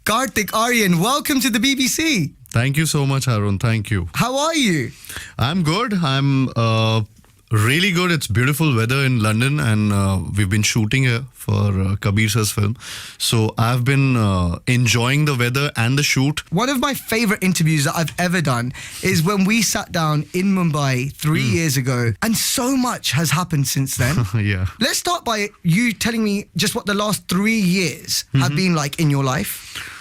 Kartik Aaryan, welcome to the BBC. Thank you so much, Haroon. Thank you. How are you? I'm good. I'm really good. It's beautiful weather in London, and we've been shooting here for Kabir's film. So I've been enjoying the weather and the shoot. One of my favorite interviews that I've ever done is when we sat down in Mumbai 3 years ago, and so much has happened since then. Yeah. Let's start by you telling me just what the last 3 years have been like in your life.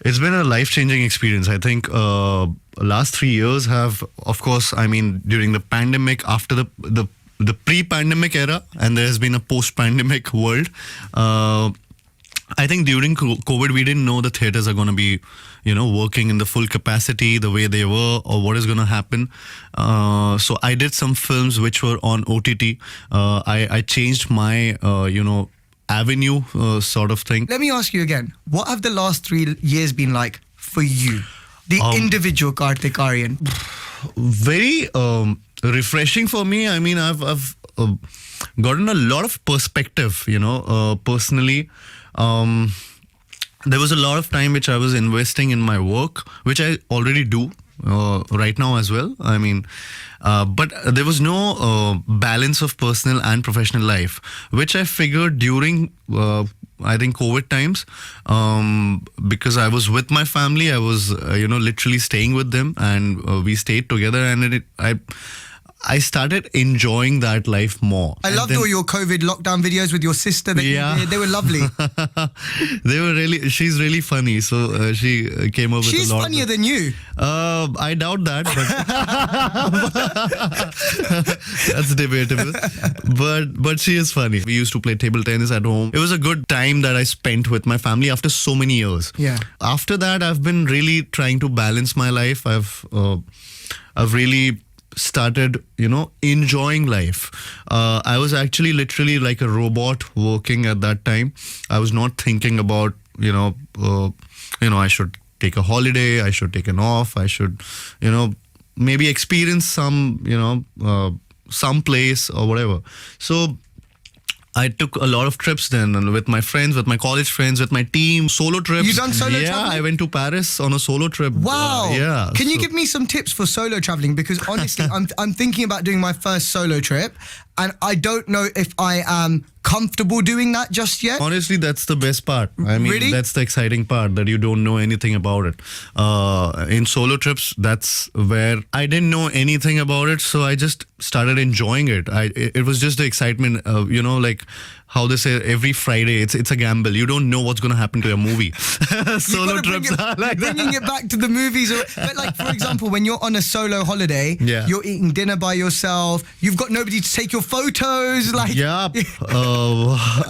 It's been a life-changing experience. I think last 3 years have, of course, I mean, during the pandemic, after the pre-pandemic era, and there has been a post-pandemic world. I think during COVID, we didn't know the theaters are going to be, working in the full capacity, the way they were, or what is going to happen. So I did some films which were on OTT. I changed my, avenue sort of thing. Let me ask you again, what have the last 3 years been like for you? The individual Kartik Aaryan. Very refreshing for me. I mean, I've gotten a lot of perspective, personally. There was a lot of time which I was investing in my work, which I already do right now as well. I mean, but there was no balance of personal and professional life, which I figured during, I think, COVID times, because I was with my family. I was, literally staying with them, and we stayed together, and I started enjoying that life more. I loved all your COVID lockdown videos with your sister that you did. They were lovely. They were really, she's really funny. So she came up with a lot. She's funnier than you. I doubt that, but that's debatable. But she is funny. We used to play table tennis at home. It was a good time that I spent with my family after so many years. Yeah. After that, I've been really trying to balance my life. I've really started, enjoying life. I was actually literally like a robot working at that time. I was not thinking about, I should take a holiday, I should take an off, I should, maybe experience some, some place or whatever. So I took a lot of trips then with my friends, with my college friends, with my team, solo trips. You done solo Yeah, traveling? I went to Paris on a solo trip. Wow. Yeah. Can you give me some tips for solo traveling? Because honestly, I'm thinking about doing my first solo trip, and I don't know if I am comfortable doing that just yet. Honestly, that's the best part. I mean, Really? that's the exciting part, that you don't know anything about it. In solo trips, that's where I didn't know anything about it, so I just started enjoying it. It was just the excitement, like how they say every Friday, it's a gamble. You don't know what's going to happen to your movie. Solo trips are like that. Bringing it back to the movies. But like, for example, when you're on a solo holiday, Yeah. you're eating dinner by yourself, you've got nobody to take your photos. Like, Yeah.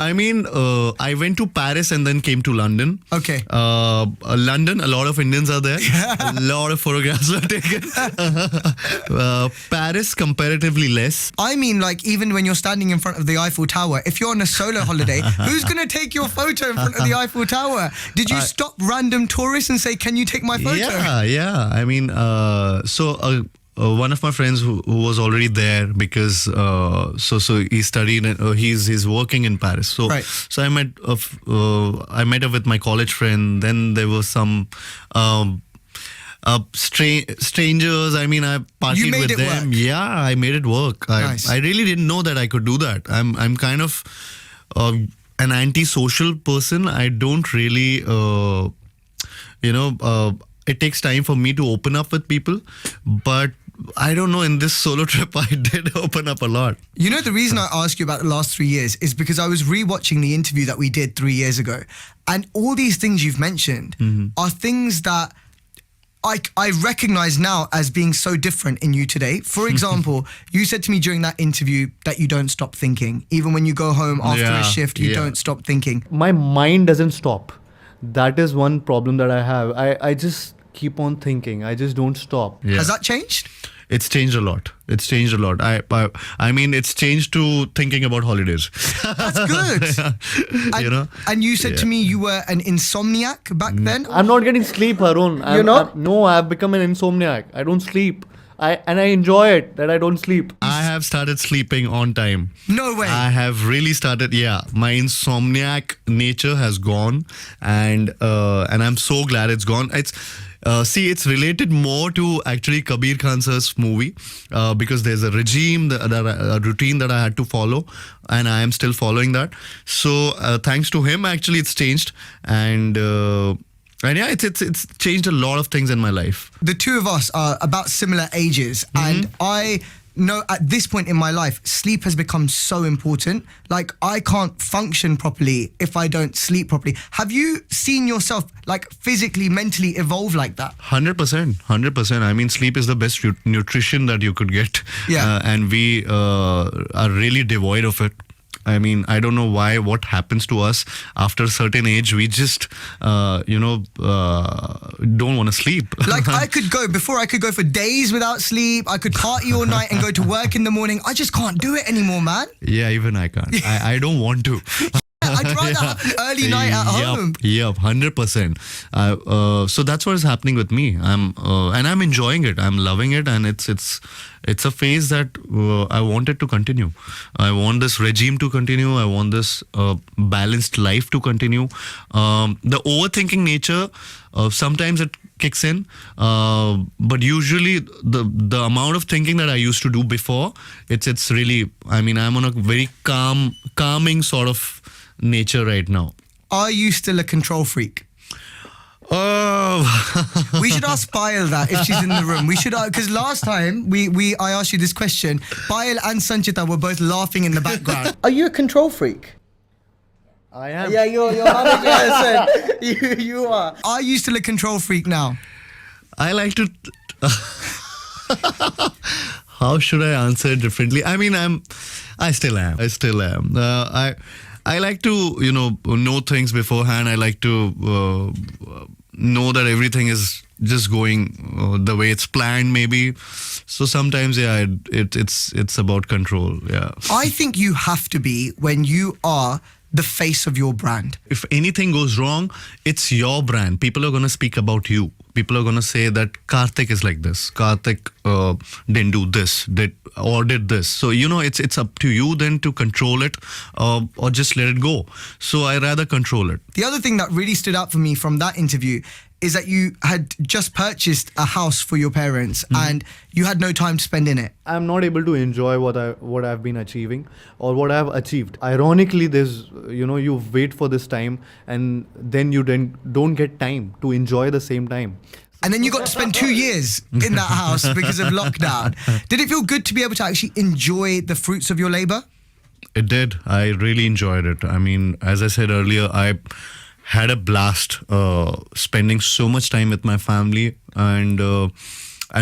I mean, I went to Paris and then came to London. Okay. London, a lot of Indians are there. A lot of photographs were taken. Paris, comparatively less. I mean, like, even when you're standing in front of the Eiffel Tower, if you're on a solo holiday, who's going to take your photo in front of the Eiffel Tower? Did you stop random tourists and say, can you take my photo? Yeah. I mean, one of my friends who was already there, because so he studied and he's working in Paris. So Right. so I met up with my college friend. Then there was some strangers. I mean, I partied You made with it them. work. Yeah, I made it work. Nice. I really didn't know that I could do that. I'm kind of an antisocial person. I don't really it takes time for me to open up with people, but I don't know, in this solo trip I did open up a lot. You know, the reason I asked you about the last 3 years is because I was rewatching the interview that we did 3 years ago, and all these things you've mentioned are things that I recognize now as being so different in you today. For example, you said to me during that interview that you don't stop thinking. Even when you go home after a shift, you don't stop thinking. My mind doesn't stop. That is one problem that I have. I just keep on thinking. I just don't stop. Yeah. Has that changed? It's changed a lot. I mean, it's changed to thinking about holidays. That's good. And, and you said to me you were an insomniac back then? I'm not getting sleep, Haroon. You're not? No, I've become an insomniac. I don't sleep. I enjoy it that I don't sleep. I have started sleeping on time. No way. I have really started. Yeah, my insomniac nature has gone, and I'm so glad it's gone. It's related more to actually Kabir Khan's movie because there's a regime, a routine that I had to follow, and I am still following that. So thanks to him, actually, it's changed, and yeah, it's changed a lot of things in my life. The two of us are about similar ages, and I know at this point in my life, sleep has become so important. Like, I can't function properly if I don't sleep properly. Have you seen yourself, like, physically, mentally evolve like that? 100%. I mean, sleep is the best nutrition that you could get. Yeah. And we are really devoid of it. I mean, I don't know what happens to us after a certain age. We just, don't want to sleep. Like, before I could go for days without sleep. I could party all night and go to work in the morning. I just can't do it anymore, man. Yeah, even I can't. I don't want to. I'd rather have an early night at home. Yep, 100%. So that's what is happening with me. I'm enjoying it. I'm loving it, and it's a phase that I want it to continue. I want this regime to continue. I want this balanced life to continue. The overthinking nature, sometimes it kicks in, but usually the amount of thinking that I used to do before, it's really. I mean, I'm on a very calming sort of nature right now. Are you still a control freak? Oh. We should ask Payal that if she's in the room. We should, because last time I asked you this question, Payal and Sanchita were both laughing in the background. Are you a control freak? I am. Yeah, your manager said you are. Are you still a control freak now? I like to. How should I answer it differently? I mean, I still am. I like to, know things beforehand. I like to know that everything is just going the way it's planned, maybe. So sometimes, yeah, it's about control. Yeah. I think you have to be when you are the face of your brand. If anything goes wrong, it's your brand. People are going to speak about you. People are going to say that Kartik is like this. Kartik didn't do this, did this. So, it's up to you then to control it or just let it go. So I rather control it. The other thing that really stood out for me from that interview is that you had just purchased a house for your parents and you had no time to spend in it. I'm not able to enjoy what I've been achieving or what I've achieved. Ironically, there's you wait for this time and then you don't get time to enjoy the same time. And then you got to spend 2 years in that house because of lockdown. Did it feel good to be able to actually enjoy the fruits of your labor? It did. I really enjoyed it. I mean, as I said earlier, I had a blast spending so much time with my family, and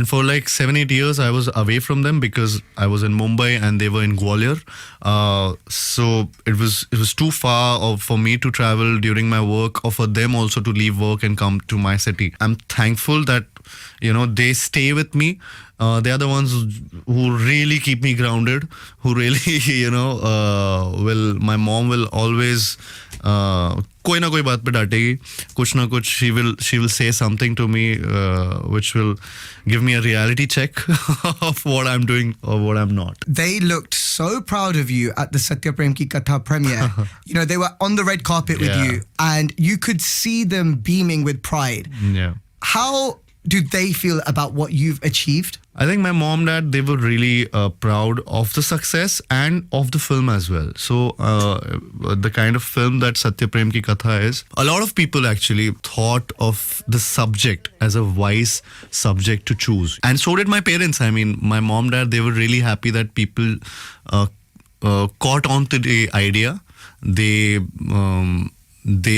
for like 7-8 years I was away from them because I was in Mumbai and they were in Gwalior. So it was too far for me to travel during my work or for them also to leave work and come to my city. I'm thankful that they stay with me. They are the ones who really keep me grounded, who really, my mom will always, कोई ना कोई बात पे डांटेगी, कुछ ना कुछ she will say something to me which will give me a reality check of what I'm doing or what I'm not. They looked so proud of you at the Satyaprem Ki Katha premiere. They were on the red carpet with you and you could see them beaming with pride. Yeah. How do they feel about what you've achieved? I think my mom, dad, they were really proud of the success and of the film as well. So the kind of film that Satyaprem Ki Katha is, a lot of people actually thought of the subject as a wise subject to choose. And so did my parents. I mean, my mom, dad, they were really happy that people caught on to the idea. They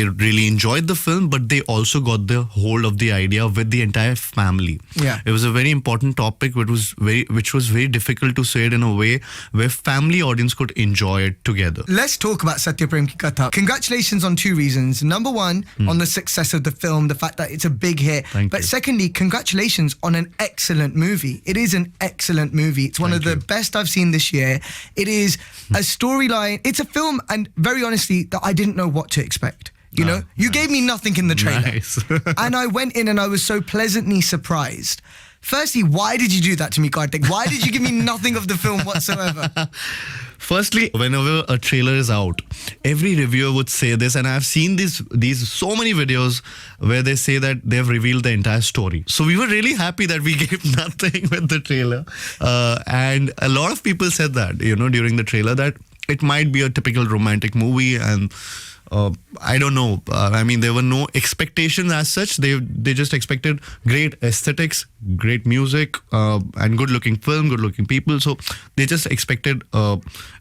really enjoyed the film, but they also got the hold of the idea with the entire family. Yeah. It was a very important topic, which was very difficult to say it in a way where family audience could enjoy it together. Let's talk about Satyaprem Ki Katha. Congratulations on 2 reasons. Number one, on the success of the film, the fact that it's a big hit. Thank but you. secondly, congratulations on an excellent movie. It is an excellent movie. It's one of the best I've seen this year. It is a storyline. It's a film, and very honestly, that I didn't know what to expect. You gave me nothing in the trailer. Nice. And I went in and I was so pleasantly surprised. Firstly, why did you do that to me, Kartik? Why did you give me nothing of the film whatsoever? Firstly, whenever a trailer is out, every reviewer would say this, and I've seen these so many videos where they say that they've revealed the entire story. So we were really happy that we gave nothing with the trailer, and a lot of people said that, you know, during the trailer, that it might be a typical romantic movie, and I don't know. I mean, there were no expectations as such. They just expected great aesthetics, great music, and good-looking film, good-looking people. So they just expected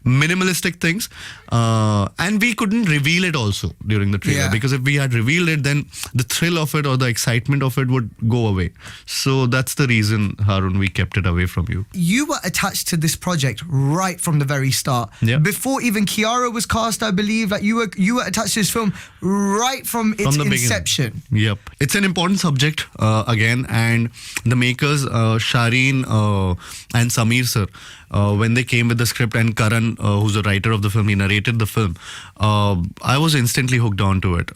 minimalistic things, and we couldn't reveal it also during the trailer, because if we had revealed it, then the thrill of it or the excitement of it would go away. So that's the reason, Haroon, we kept it away from you. You were attached to this project right from the very start. Yeah. Before even Kiara was cast, I believe, like you were attached to this film right from its inception. Yep. It's an important subject again, and the makers, Shireen and Samir sir, when they came with the script, and Karan, who's the writer of the film, he narrated the film, I was instantly hooked onto it,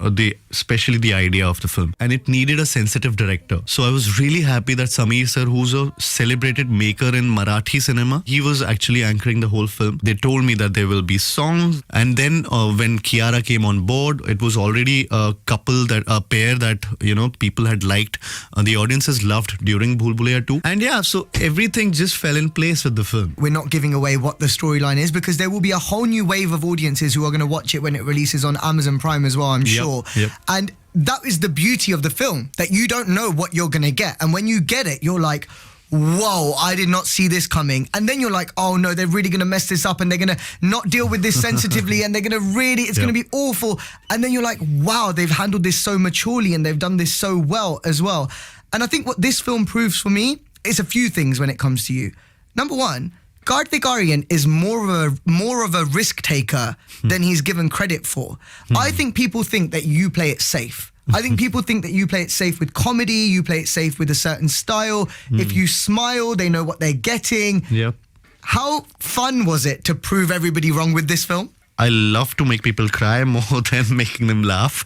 especially the idea of the film. And it needed a sensitive director. So I was really happy that Samir sir, who's a celebrated maker in Marathi cinema, he was actually anchoring the whole film. They told me that there will be songs. And then when Kiara came on board, it was already a pair that, you know, people had liked. The audiences loved during Bhool Bhulaiya 2. And yeah, so everything just fell in place with the film. We're not giving away what the storyline is, because there will be a whole new wave of audiences who are going to watch it when it releases on Amazon Prime as well, I'm sure. Yep. And that is the beauty of the film, that you don't know what you're going to get. And when you get it, you're like, whoa, I did not see this coming. And then you're like, oh no, they're really going to mess this up, and they're going to not deal with this sensitively, and they're going to really, it's going to be awful. And then you're like, wow, they've handled this so maturely, and they've done this so well as well. And I think what this film proves for me is a few things when it comes to you. Number one, Kartik Aaryan is more of a risk taker than he's given credit for. I think people think that you play it safe. I think people think that you play it safe with comedy, you play it safe with a certain style. If you smile, they know what they're getting. Yeah. How fun was it to prove everybody wrong with this film? I love to make people cry more than making them laugh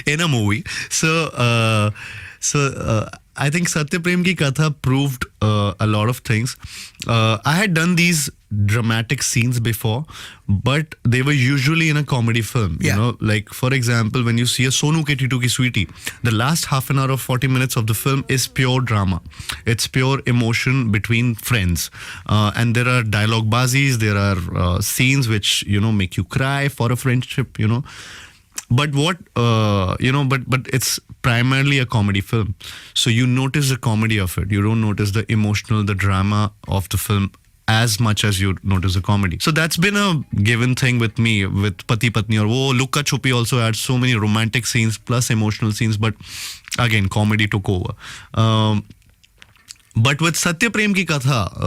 in a movie. So I think Satyaprem Ki Katha proved a lot of things. I had done these dramatic scenes before, but they were usually in a comedy film. You know, like for example, when you see a Sonu Ke Titu Ki Sweetie, the last half an hour or 40 minutes of the film is pure drama. It's pure emotion between friends, and there are dialogue bazis. There are scenes which, you know, make you cry for a friendship. You know. But what, but it's primarily a comedy film. So you notice the comedy of it. You don't notice the emotional, the drama of the film as much as you notice the comedy. So that's been a given thing with me, with Pati Patni, or Lukka Chupi also had so many romantic scenes plus emotional scenes, but again, comedy took over. But with Satyaprem Ki Katha,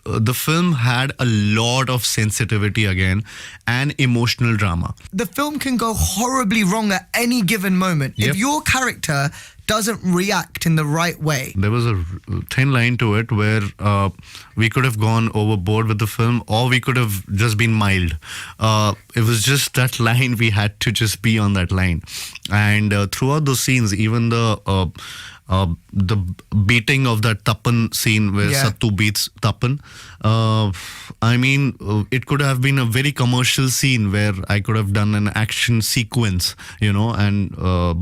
the film had a lot of sensitivity again and emotional drama. The film can go horribly wrong at any given moment. If your character doesn't react in the right way. There was a thin line to it where we could have gone overboard with the film, or we could have just been mild. It was just that line. We had to just be on that line. And throughout those scenes, even the beating of that Tapan scene where Sattu beats Tapan. I mean, it could have been a very commercial scene where I could have done an action sequence, you know, and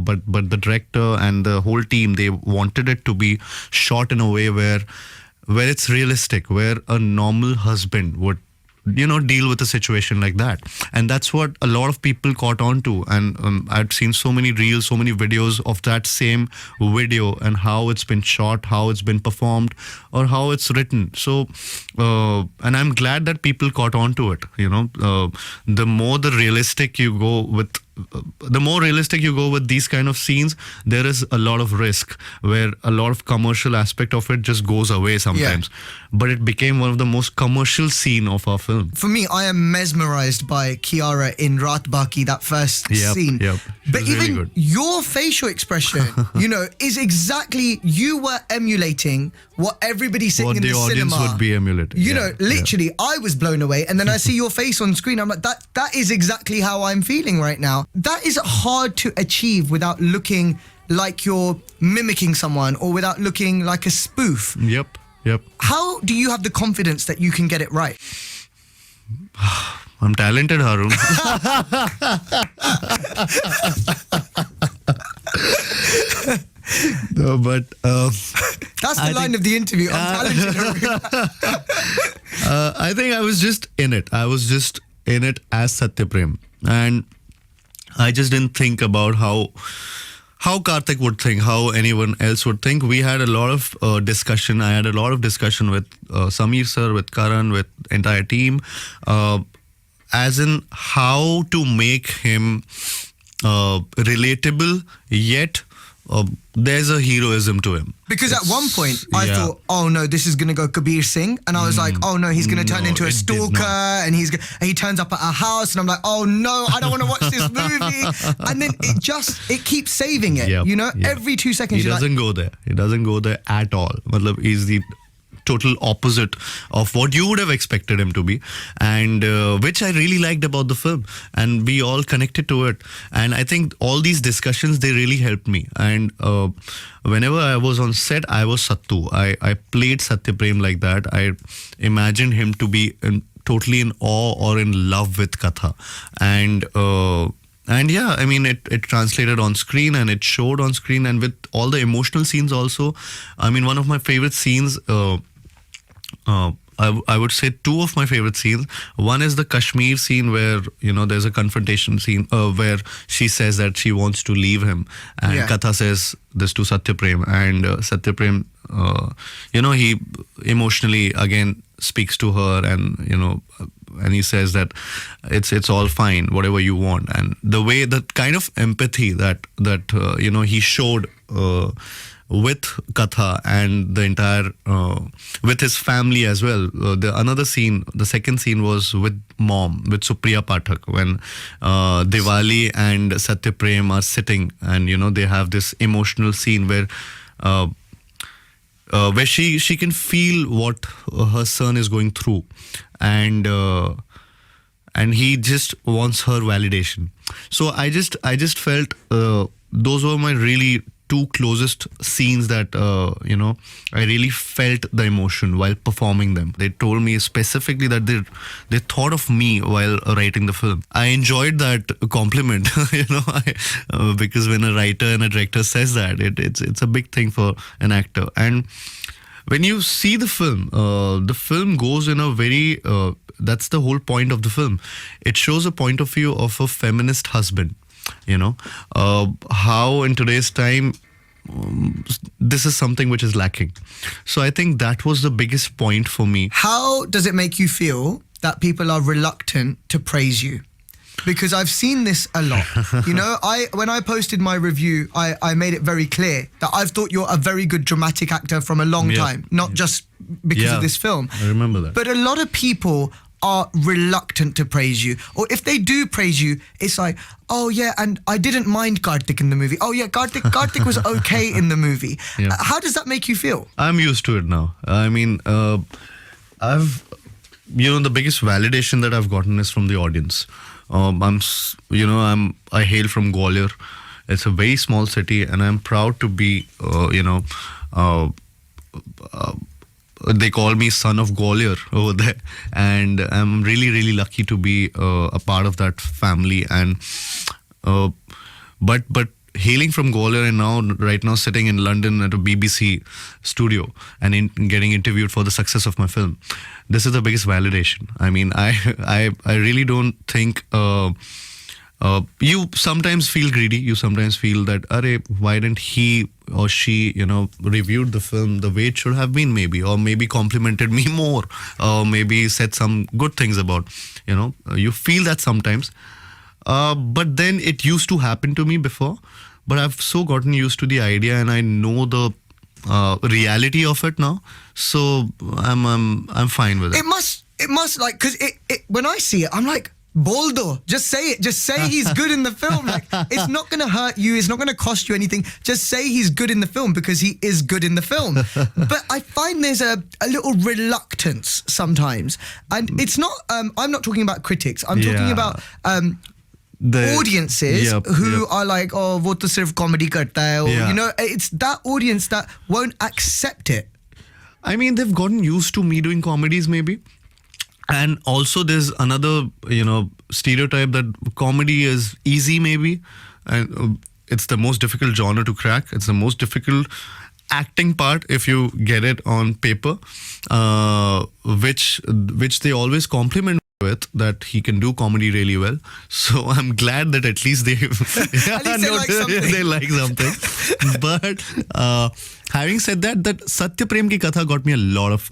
but the director and the whole team, they wanted it to be shot in a way where it's realistic, where a normal husband would, you know, deal with a situation like that. And that's what a lot of people caught on to. And I've seen so many reels, so many videos of that same video and how it's been shot, how it's been performed, or how it's written. So, and I'm glad that people caught on to it. You know, the more realistic you go with these kind of scenes, there is a lot of risk where a lot of commercial aspect of it just goes away sometimes. But it became one of the most commercial scene of our film. For me, I am mesmerized by Kiara in Raat Baki, that first scene. But even really good. Your facial expression, you know, is exactly, you were emulating what everybody sitting in the cinema. What the audience would be emulating. You know, literally, I was blown away. And then I see your face on screen. I'm like, that is exactly how I'm feeling right now. That is hard to achieve without looking like you're mimicking someone or without looking like a spoof. Yep. How do you have the confidence that you can get it right? I'm talented, Haroon. No, but That's the line of the interview. I'm talented. I think I was just in it. I was just in it as Satyaprem, and I just didn't think about how Kartik would think, how anyone else would think. We had a lot of discussion. I had a lot of discussion with Samir sir, with Karan, with entire team, as in how to make him relatable, yet there's a heroism to him. Because at one point I thought, oh no, this is going to go Kabir Singh. And I was like, oh no, he's going to turn into a stalker and he turns up at our house. And I'm like, oh no, I don't want to watch this movie. And then it keeps saving it. Yep, you know, yep. every 2 seconds He doesn't go there. He doesn't go there at all. Matlab, he's the total opposite of what you would have expected him to be, and which I really liked about the film, and we all connected to it. And I think all these discussions, they really helped me. And whenever I was on set, I was Sattu. I played Satyaprem like that. I imagined him to be totally in awe or in love with Katha. And yeah, I mean, it translated on screen and it showed on screen, and with all the emotional scenes also. I mean, one of my favorite scenes, I would say two of my favorite scenes. One is the Kashmir scene where, you know, there's a confrontation scene where she says that she wants to leave him. And Katha says this to Satyaprem. And Satyaprem, you know, he emotionally again speaks to her, and, you know, and he says that it's all fine, whatever you want. And the way, the kind of empathy that you know, he showed with Katha and the entire with his family as well. The second scene was with mom, with Supriya Pathak, when Diwali and Satyaprem are sitting, and, you know, they have this emotional scene where she can feel what her son is going through, and he just wants her validation. So I just felt those were my really two closest scenes that you know, I really felt the emotion while performing them. They told me specifically that they thought of me while writing the film. I enjoyed that compliment, you know, because when a writer and a director says that, it's a big thing for an actor. And when you see the film goes in a very that's the whole point of the film. It shows a point of view of a feminist husband. You know, how in today's time this is something which is lacking. So I think that was the biggest point for me. How does it make you feel that people are reluctant to praise you? Because I've seen this a lot. You know, when I posted my review, I made it very clear that I've thought you're a very good dramatic actor from a long time, not just because of this film. I remember that. But a lot of people are reluctant to praise you, or if they do praise you, it's like, oh yeah, and I didn't mind Kartik in the movie. Oh yeah, Kartik was okay in the movie. How does that make you feel? I'm used to it now. I mean, the biggest validation that I've gotten is from the audience. I hail from Gwalior. It's a very small city, and I'm proud to be, they call me son of Gwalior over there, and I'm really, really lucky to be a part of that family. And but hailing from Gwalior and right now sitting in London at a BBC studio and getting interviewed for the success of my film, this is the biggest validation. I mean, I really don't think. You sometimes feel greedy. You sometimes feel that, why didn't he or she, reviewed the film the way it should have been, or maybe complimented me more, or maybe said some good things about, you feel that sometimes. But then it used to happen to me before, but I've so gotten used to the idea, and I know the reality of it now. So I'm fine with it. It must like, because when I see it, I'm like, Boldo, just say it. Just say he's good in the film. Like, it's not going to hurt you. It's not going to cost you anything. Just say he's good in the film because he is good in the film. But I find there's a little reluctance sometimes. And it's not, I'm not talking about critics. I'm talking about The audiences Yep, who yep. are like, oh, wo to sirf comedy karta hai, or, Yeah. you know, it's that audience that won't accept it. I mean, they've gotten used to me doing comedies, maybe. And also, there's another, stereotype that comedy is easy, maybe. And it's the most difficult genre to crack. It's the most difficult acting part if you get it on paper, which they always compliment with, that he can do comedy really well. So I'm glad that at least they they like something. But having said that Satyaprem Ki Katha got me a lot of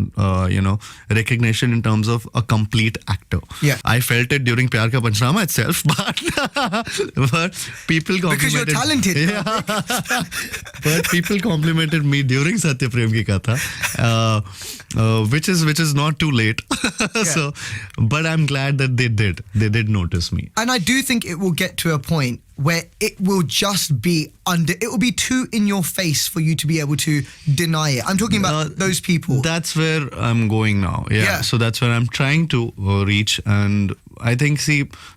recognition in terms of a complete actor. Yeah. I felt it during Pyar Ka Panchnama itself, but people complimented. Because you're talented. Yeah. But people complimented me during Satyaprem Ki Katha, which is not too late. So, but I'm glad that they did notice me. And I do think it will get to a point where it will just be it will be too in your face for you to be able to deny it. I'm talking about those people. That's where I'm going now. Yeah. So that's where I'm trying to reach. And I think,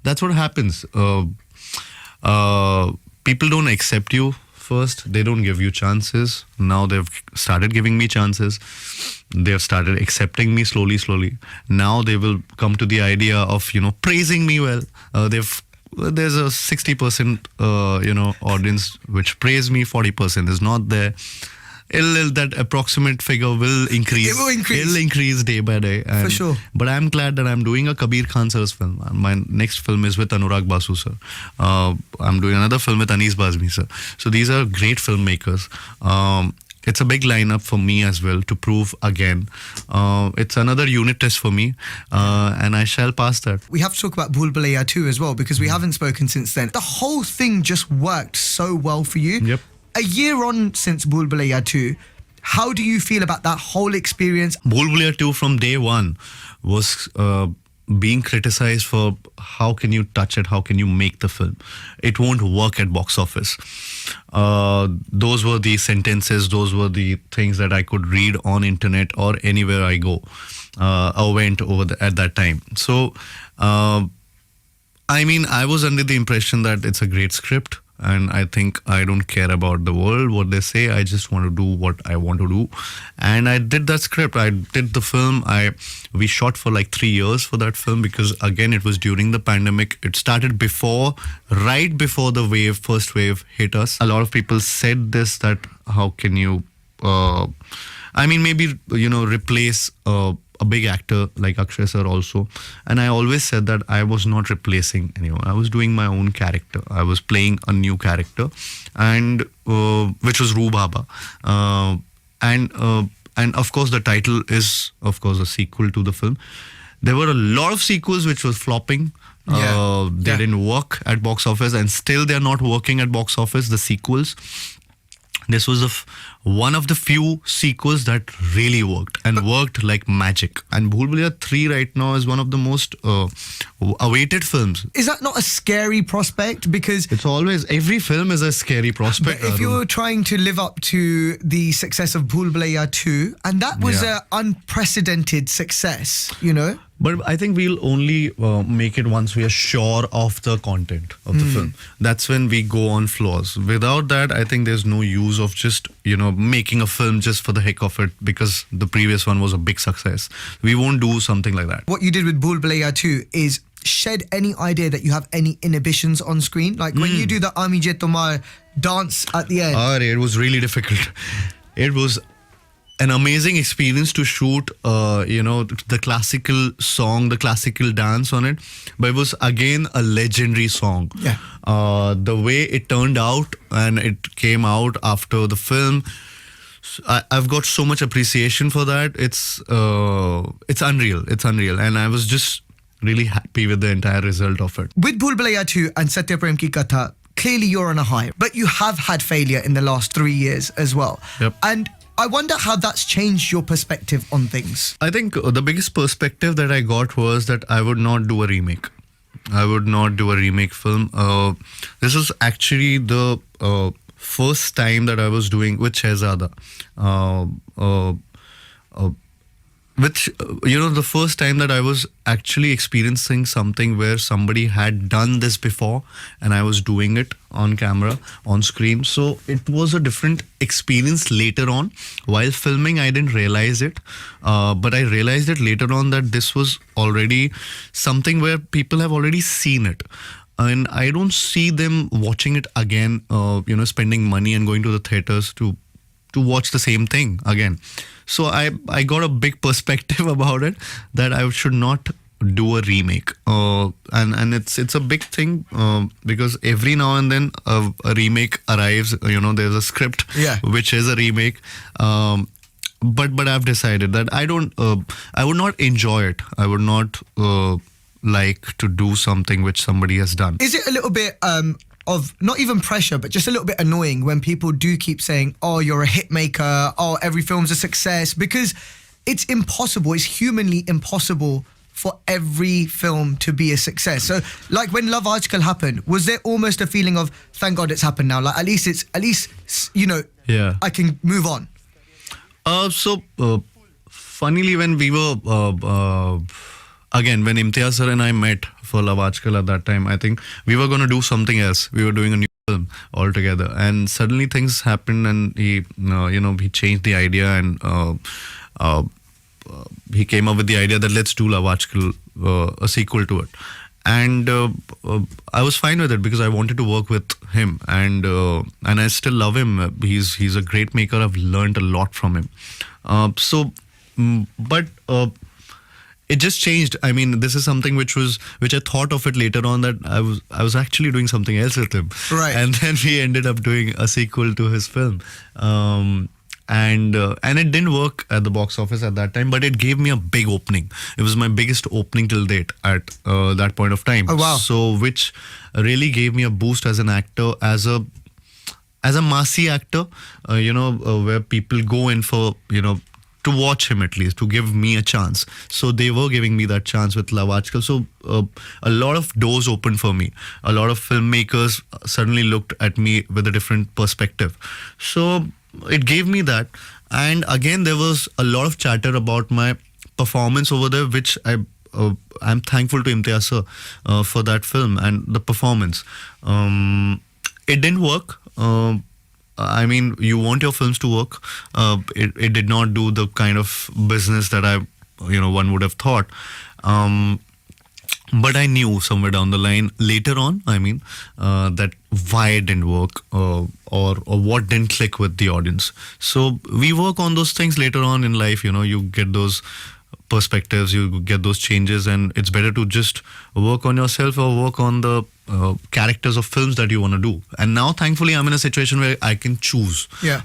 that's what happens. People don't accept you first. They don't give you chances. Now they've started giving me chances. They've started accepting me slowly. Now they will come to the idea of, praising me well. There's a 60% audience which praise me, 40% is not there. That approximate figure will increase. It will increase. It'll increase day by day. For sure. But I'm glad that I'm doing a Kabir Khan sir's film. My next film is with Anurag Basu sir. I'm doing another film with Anis Bazmi sir. So these are great filmmakers. It's a big lineup for me as well to prove again. It's another unit test for me, and I shall pass that. We have to talk about Bhool Bhulaiyaa 2 as well, because we haven't spoken since then. The whole thing just worked so well for you. Yep. A year on since Bhool Bhulaiyaa 2, how do you feel about that whole experience? Bhool Bhulaiyaa 2 from day one was being criticized for how can you touch it, how can you make the film. It won't work at box office. Those were the sentences, those were the things that I could read on internet or anywhere I go or went at that time. So, I was under the impression that it's a great script. And I think I don't care about the world, what they say. I just want to do what I want to do. And I did that script. I did the film. We shot for like 3 years for that film because, again, it was during the pandemic. It started right before the first wave hit us. A lot of people said this, that how can you, maybe, replace a big actor like Akshay sir also. And I always said that I was not replacing anyone. I was doing my own character. I was playing a new character, and which was Roo Baba. And of course the title is, of course, a sequel to the film. There were a lot of sequels which was flopping. They didn't work at box office, and still they're not working at box office, the sequels. This was one of the few sequels that really worked and worked like magic. And Bhool Bhulaiyaa 3 right now is one of the most awaited films. Is that not a scary prospect? Because it's always, every film is a scary prospect. But if you're trying to live up to the success of Bhool Bhulaiyaa 2, and that was an unprecedented success, But I think we'll only make it once we are sure of the content of the film. That's when we go on flaws. Without that, I think there's no use of just, making a film just for the heck of it because the previous one was a big success. We won't do something like that. What you did with Bhool Bhulaiyaa 2 is shed any idea that you have any inhibitions on screen. Like when you do the Ami Je Tomar dance at the end. It was really difficult. It was an amazing experience to shoot, the classical song, the classical dance on it. But it was, again, a legendary song. Yeah. The way it turned out and it came out after the film, I've got so much appreciation for that. It's unreal. It's unreal. And I was just really happy with the entire result of it. With Bhool Bhulaiyaa 2 and Satyaprem Ki Katha, clearly you're on a high. But you have had failure in the last 3 years as well. Yep. And I wonder how that's changed your perspective on things. I think the biggest perspective that I got was that I would not do a remake. I would not do a remake film. This was actually the first time that I was doing with Shehzada. which the first time that I was actually experiencing something where somebody had done this before and I was doing it on camera, on screen. So it was a different experience later on. While filming, I didn't realize it, but I realized it later on that this was already something where people have already seen it. And I don't see them watching it again, spending money and going to the theaters to watch the same thing again. So I got a big perspective about it that I should not do a remake. And it's a big thing because every now and then a remake arrives. There's a script which is a remake. But I've decided that I would not enjoy it. I would not like to do something which somebody has done. Is it a little bit of not even pressure, but just a little bit annoying when people do keep saying, oh, you're a hit maker, oh, every film's a success? Because it's impossible, it's humanly impossible for every film to be a success. So like when Love Article happened, was there almost a feeling of, thank God it's happened now, like at least I can move on? Funnily, when we were again, when Imtiaz sir and I met for Love Aajkal at that time, I think we were going to do something else. We were doing a new film altogether, and suddenly things happened, and he changed the idea, and he came up with the idea that let's do Love Aajkal, a sequel to it. And I was fine with it because I wanted to work with him, and I still love him. He's a great maker. I've learned a lot from him. But it just changed. I mean, this is something which I thought of it later on, that I was actually doing something else with him. Right. And then we ended up doing a sequel to his film. And it didn't work at the box office at that time, but it gave me a big opening. It was my biggest opening till date at that point of time. Oh, wow. So which really gave me a boost as an actor, as a massy actor, where people go in for, to watch him, at least, to give me a chance. So they were giving me that chance with Love Aajkal. So a lot of doors opened for me. A lot of filmmakers suddenly looked at me with a different perspective. So it gave me that. And again, there was a lot of chatter about my performance over there, which I'm thankful to Imtiaz sir for that film and the performance. It didn't work. I mean, you want your films to work. It did not do the kind of business that one would have thought. But I knew somewhere down the line, later on, that why it didn't work or what didn't click with the audience. So we work on those things later on in life. You get those perspectives, you get those changes, and it's better to just work on yourself or work on the characters of films that you want to do. And now, thankfully, I'm in a situation where I can choose. Yeah.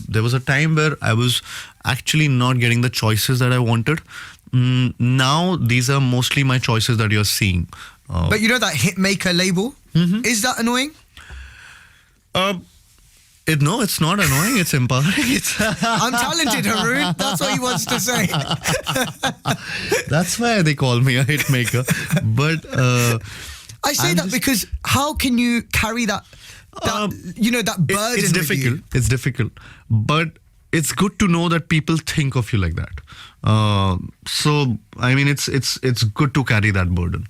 There was a time where I was actually not getting the choices that I wanted. Now, these are mostly my choices that you're seeing. But you know that hitmaker label? Mm-hmm. Is that annoying? No, it's not annoying. It's empowering. I'm talented, Haroon. That's what he wants to say. That's why they call me a hitmaker. But I say that because how can you carry that burden? It's with you? difficult. It's difficult. But it's good to know that people think of you like that. So it's good to carry that burden.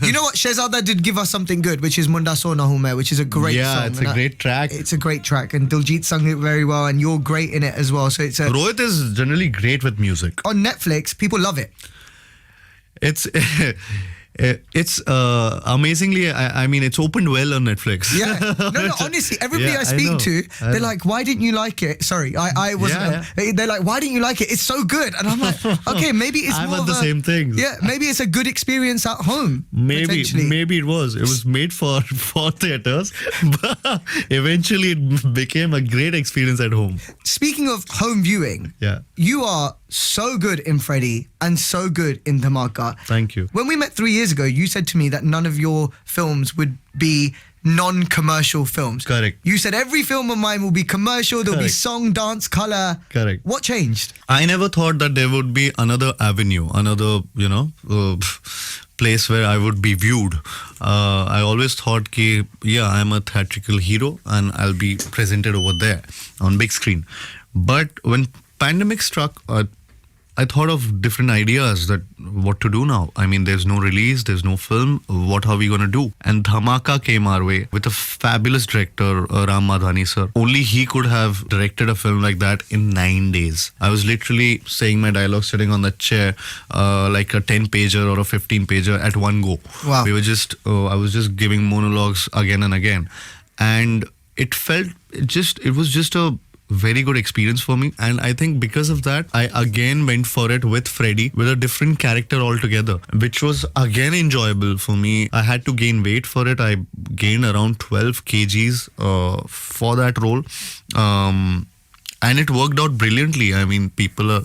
You know what? Shehzada did give us something good, which is Munda Sona Hu Main, which is a great song. Yeah, it's a great track. It's a great track, and Diljit sung it very well, and you're great in it as well. So it's Rohit is generally great with music. On Netflix, people love it. It's amazingly, it's opened well on Netflix. Yeah. No, honestly, everybody I speak to, they're like, why didn't you like it? Sorry, I wasn't. They're like, why didn't you like it? It's so good. And I'm like, okay, maybe it's I'm more at the same thing. Yeah, maybe it's a good experience at home. Maybe it was. It was made for theaters, but eventually it became a great experience at home. Speaking of home viewing, Yeah. you are so good in Freddy and so good in Dhamaka. Thank you. When we met 3 years ago, you said to me that none of your films would be non-commercial films. Correct. You said every film of mine will be commercial, there'll be Correct. song, dance, colour. Correct. What changed? I never thought that there would be another avenue, another, place where I would be viewed. I always thought, I'm a theatrical hero and I'll be presented over there on big screen. But when pandemic struck, I thought of different ideas that what to do now. I mean, there's no release, there's no film. What are we going to do? And Dhamaka came our way with a fabulous director, Ram Madhani sir. Only he could have directed a film like that in 9 days. I was literally saying my dialogue sitting on the chair like a 10-pager or a 15-pager at one go. Wow. We were just, I was just giving monologues again and again. And it was just a very good experience for me, and I think because of that I again went for it with Freddie, with a different character altogether, which was again enjoyable for me. I had to gain weight for it. I gained around 12 kgs for that role, and it worked out brilliantly. I mean, people are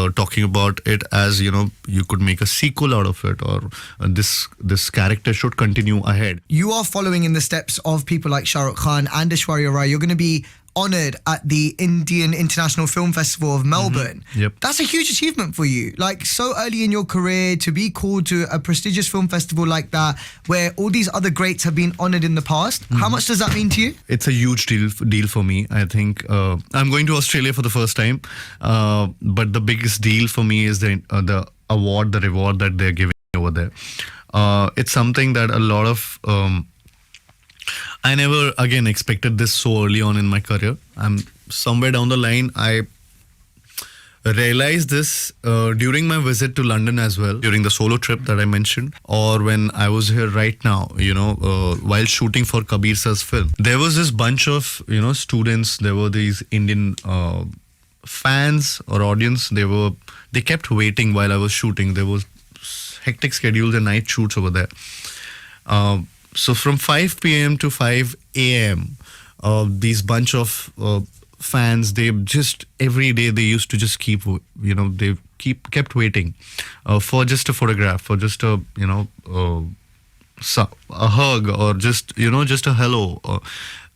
talking about it as, you know, you could make a sequel out of it, or this character should continue ahead. You are following in the steps of people like Shah Rukh Khan and Aishwarya Rai. You're going to be honoured at the Indian International Film Festival of Melbourne. Yep. That's a huge achievement for you. Like, so early in your career, to be called to a prestigious film festival like that, where all these other greats have been honoured in the past. How much does that mean to you? It's a huge deal for me. I think I'm going to Australia for the first time, but the biggest deal for me is the award, the reward that they're giving over there. It's something that a lot of I never again expected this so early on in my career. I'm somewhere down the line, I realized this during my visit to London as well, during the solo trip that I mentioned, or when I was here right now, you know, while shooting for Kabir sir's film. There was this bunch of, you know, students, there were these Indian fans or audience, they kept waiting while I was shooting. There was hectic schedules and night shoots over there. So from 5 p.m. to 5 a.m., these bunch of fans, they just every day they used to just keep, you know, they kept waiting for just a photograph, for just a, you know, a hug, or just, you know, just a hello,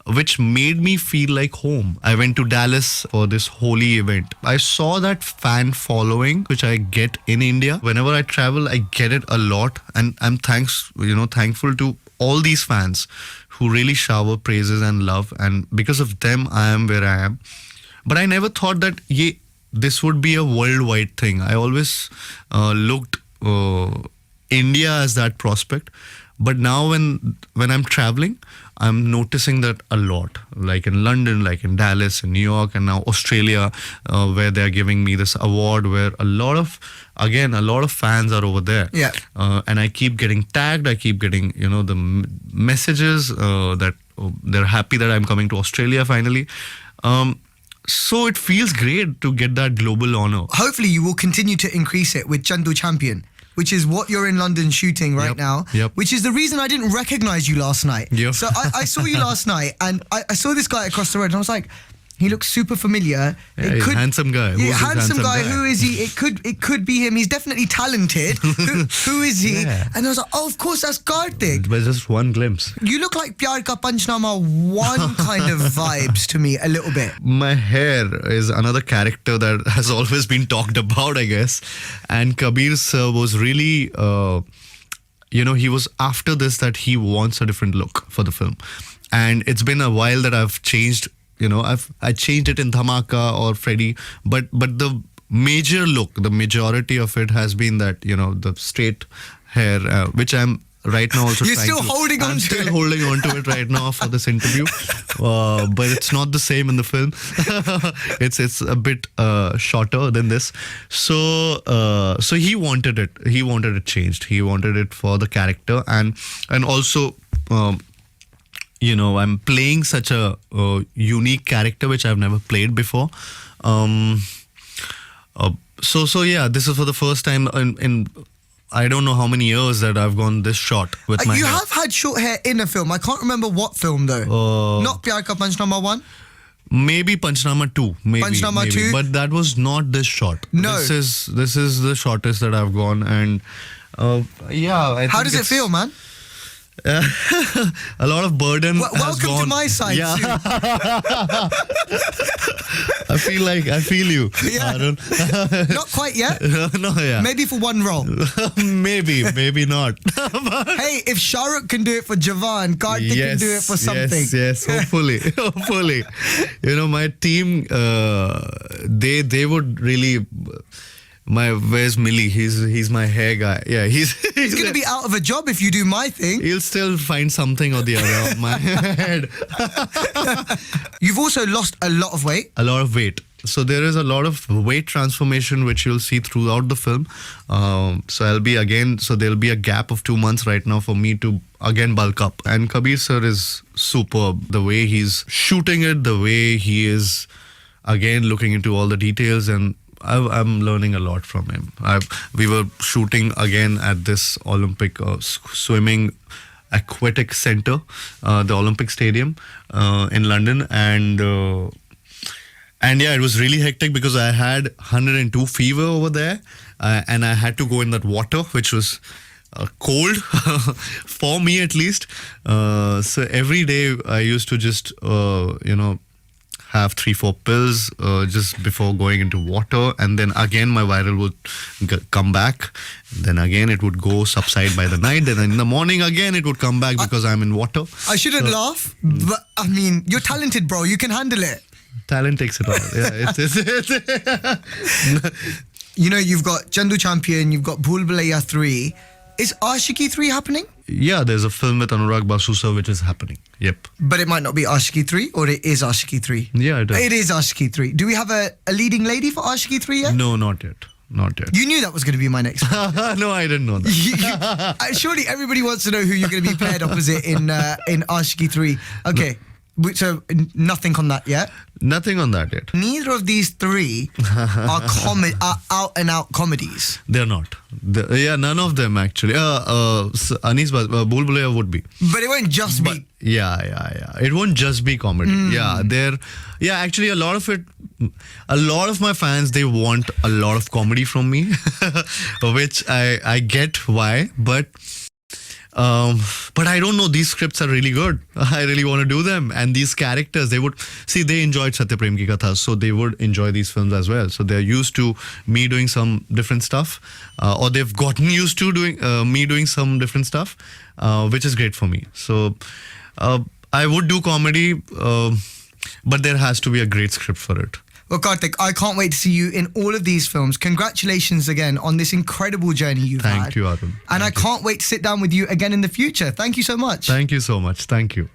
which made me feel like home. I went to Dallas for this holy event. I saw that fan following, which I get in India. Whenever I travel, I get it a lot, and I'm thankful to all these fans who really shower praises and love, and because of them I am where I am. But I never thought that this would be a worldwide thing. I always looked India as that prospect, but now when I'm traveling, I'm noticing that a lot, like in London, like in Dallas, in New York, and now Australia, where they're giving me this award, where a lot of fans are over there. Yeah. And I keep getting tagged. I keep getting, you know, the messages that they're happy that I'm coming to Australia finally. So it feels great to get that global honor. Hopefully you will continue to increase it with Chandu Champion, which is what you're in London shooting right now, which is the reason I didn't recognize you last night. Yep. So I saw you last night, and I saw this guy across the road, and I was like, he looks super familiar. Yeah, he's a handsome guy. Yeah, handsome guy. Who is he? It could be him. He's definitely talented. Who is he? Yeah. And I was like, oh, of course, that's Kartik. But just one glimpse. You look like Pyar Ka Panchnama 1 kind of vibes to me a little bit. My hair is another character that has always been talked about, I guess. And Kabir sir was really, you know, he was after this that he wants a different look for the film. And it's been a while that I've changed. You know, I changed it in Dhamaka or Freddie, but the major look, the majority of it has been that, you know, the straight hair, which I'm right now also You're trying still to. holding on I'm to still it. holding on to it right now for this interview, but it's not the same in the film. It's a bit shorter than this. So he wanted it. He wanted it changed. He wanted it for the character, and also. You know, I'm playing such a unique character which I've never played before. So yeah, this is for the first time in I don't know how many years that I've gone this short with my You hair. have had short hair in a film. I can't remember what film though. Not Pyar Ka Panchnama 1? Maybe Panchnama 2. Maybe. Panchnama 2? But that was not this short. No. This is the shortest that I've gone, and yeah. I How think does it feel, man? A lot of burden has welcome gone. to my side too. I feel you, Yeah. Haroon. Not quite yet. No, yeah. Maybe for one role. maybe not. Hey, if Shah Rukh can do it for Jawan, Kartik can do it for something. Yes, hopefully. You know, my team, they would really, Where's Millie? He's my hair guy. Yeah, he's He's going to be out of a job if you do my thing. He'll still find something or the other on my head. You've also lost a lot of weight. A lot of weight. So there is a lot of weight transformation which you'll see throughout the film. So there'll be a gap of 2 months right now for me to again bulk up. And Kabir sir is superb. The way he's shooting it, the way he is again looking into all the details, and I'm learning a lot from him. We were shooting again at this Olympic swimming aquatic center, the Olympic Stadium in London, and yeah, it was really hectic because I had 102 fever over there, and I had to go in that water, which was cold for me at least. So every day I used to just have 3-4 pills just before going into water, and then again my viral would come back. Then again it would go subside by the night. Then in the morning again it would come back because I'm in water. I shouldn't laugh, but I mean, you're talented, bro. You can handle it. Talent takes it all. Yeah, You know, you've got Chandu Champion, you've got Bhool Bhulaiya 3. Is Ashiki 3 happening? Yeah, there's a film with Anurag Basu sir which is happening. Yep. But it might not be Ashiki 3, or it is Ashiki 3? Yeah, it is. It is Ashiki 3. Do we have a leading lady for Ashiki 3 yet? No, not yet. Not yet. You knew that was going to be my next one. No, I didn't know that. Surely everybody wants to know who you're going to be paired opposite in Ashiki 3. Okay. So nothing on that yet? Nothing on that yet. Neither of these three are out and out comedies. They're not. None of them actually. Anis Bhool Bhulaiya would be. But it won't just be. Yeah. It won't just be comedy. Yeah, actually a lot of my fans, they want a lot of comedy from me, which I get why, but I don't know, these scripts are really good. I really want to do them, and these characters, they enjoyed Satyaprem Ki Katha, so they would enjoy these films as well. So they're used to me doing some different stuff, or they've gotten used to me doing some different stuff, which is great for me. So I would do comedy, but there has to be a great script for it. Well, Kartik, I can't wait to see you in all of these films. Congratulations again on this incredible journey you've had. Thank you, Haroon. And I can't wait to sit down with you again in the future. Thank you so much. Thank you so much. Thank you.